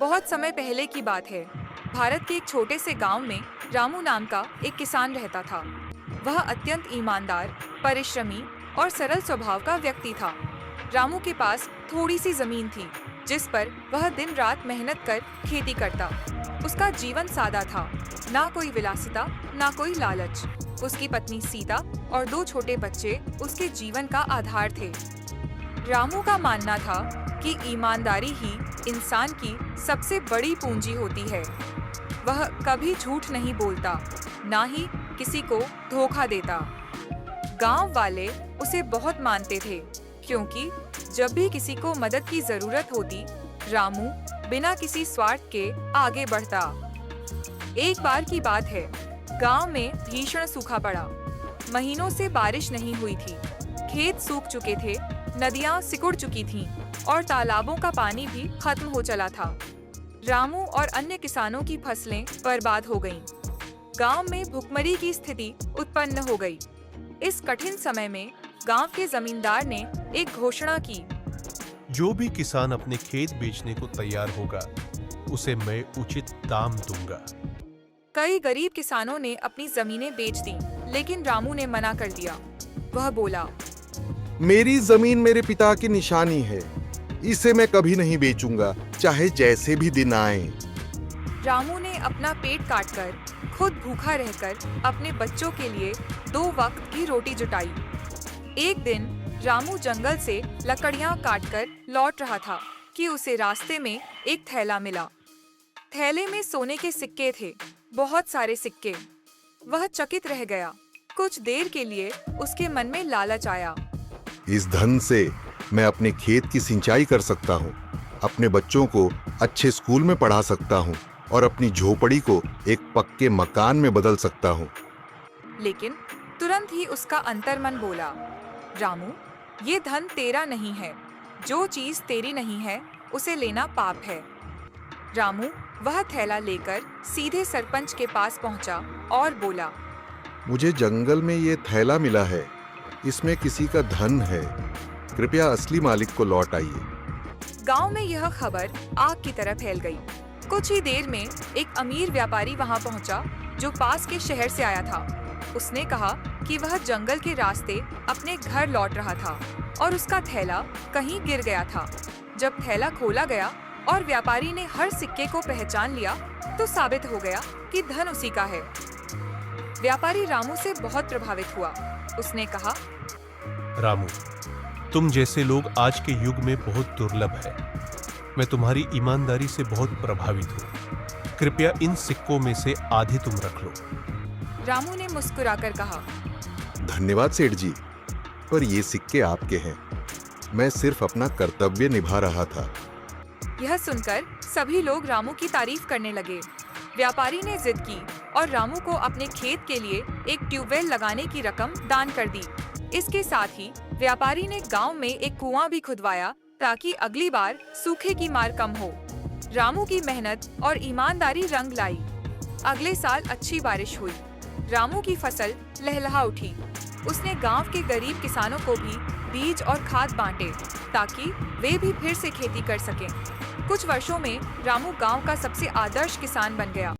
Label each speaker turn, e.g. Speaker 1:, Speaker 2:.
Speaker 1: बहुत समय पहले की बात है। भारत के एक छोटे से गांव में रामू नाम का एक किसान रहता था। वह अत्यंत ईमानदार, परिश्रमी और सरल स्वभाव का व्यक्ति था। रामू के पास थोड़ी सी जमीन थी, जिस पर वह दिन रात मेहनत कर खेती करता। उसका जीवन सादा था, ना कोई विलासिता, ना कोई लालच। उसकी पत्नी सीता और 2 छोटे बच्चे उसके जीवन का आधार थे। रामू का मानना था कि ईमानदारी ही इंसान की सबसे बड़ी पूंजी होती है। वह कभी झूठ नहीं बोलता, ना ही किसी को धोखा देता। गांव वाले उसे बहुत मानते थे, क्योंकि जब भी किसी को मदद की जरूरत होती, रामू बिना किसी स्वार्थ के आगे बढ़ता। एक बार की बात है, गांव में भीषण सूखा पड़ा। महीनों से बारिश नहीं हुई थी। खेत सूख चुके थे, नदियां सिकुड़ चुकी थीं और तालाबों का पानी भी खत्म हो चला था। रामू और अन्य किसानों की फसलें बर्बाद हो गईं। गांव में भुखमरी की स्थिति उत्पन्न हो गई। इस कठिन समय में गांव के जमींदार ने एक घोषणा की।
Speaker 2: जो भी किसान अपने खेत बेचने को तैयार होगा, उसे मैं उचित दाम दूंगा।
Speaker 1: कई गरीब किसानों ने अपनी जमीनें बेच दी, लेकिन रामू ने मना कर दिया। वह बोला,
Speaker 3: मेरी जमीन मेरे पिता की निशानी है। इसे मैं कभी नहीं बेचूंगा, चाहे जैसे भी दिन आए।
Speaker 1: रामू ने अपना पेट काटकर, खुद भूखा रहकर अपने बच्चों के लिए 2 वक्त की रोटी जुटाई। एक दिन रामू जंगल से लकड़ियां काटकर लौट रहा था कि उसे रास्ते में एक थैला मिला। थैले में सोने के सिक्के थे, बहुत सारे सिक्के। वह चकित रह गया। कुछ देर के लिए उसके मन में लालच आया।
Speaker 3: इस धन से मैं अपने खेत की सिंचाई कर सकता हूँ, अपने बच्चों को अच्छे स्कूल में पढ़ा सकता हूँ और अपनी झोपड़ी को एक पक्के मकान में बदल सकता हूँ।
Speaker 1: लेकिन तुरंत ही उसका अंतर्मन बोला, रामू, ये धन तेरा नहीं है। जो चीज तेरी नहीं है, उसे लेना पाप है। रामू वह थैला लेकर सीधे सरपंच के पास पहुंचा और बोला,
Speaker 3: मुझे जंगल में ये थैला मिला है। इसमें किसी का धन है। कृपया असली मालिक को लौट आइए।
Speaker 1: गांव में यह खबर आग की तरह फैल गई। कुछ ही देर में एक अमीर व्यापारी वहां पहुंचा, जो पास के शहर से आया था। उसने कहा कि वह जंगल के रास्ते अपने घर लौट रहा था और उसका थैला कहीं गिर गया था। जब थैला खोला गया और व्यापारी ने हर सिक्के को पहचान लिया, तो साबित हो गया कि धन उसी का है। व्यापारी रामू से बहुत प्रभावित हुआ। उसने कहा,
Speaker 2: रामू, तुम जैसे लोग आज के युग में बहुत दुर्लभ है। मैं तुम्हारी ईमानदारी से बहुत प्रभावित हूँ। कृपया इन सिक्कों में से आधे तुम रख लो।
Speaker 1: रामू ने मुस्कुराकर कहा,
Speaker 3: धन्यवाद सेठ जी, पर ये सिक्के आपके हैं। मैं सिर्फ अपना कर्तव्य निभा रहा था।
Speaker 1: यह सुनकर सभी लोग रामू की तारीफ करने लगे। व्यापारी ने जिद की और रामू को अपने खेत के लिए एक ट्यूबवेल लगाने की रकम दान कर दी। इसके साथ ही व्यापारी ने गांव में एक कुआं भी खुदवाया, ताकि अगली बार सूखे की मार कम हो। रामू की मेहनत और ईमानदारी रंग लाई। अगले साल अच्छी बारिश हुई। रामू की फसल लहलहा उठी। उसने गांव के गरीब किसानों को भी बीज और खाद बांटे, ताकि वे भी फिर से खेती कर सकें। कुछ वर्षों में रामू गांव का सबसे आदर्श किसान बन गया।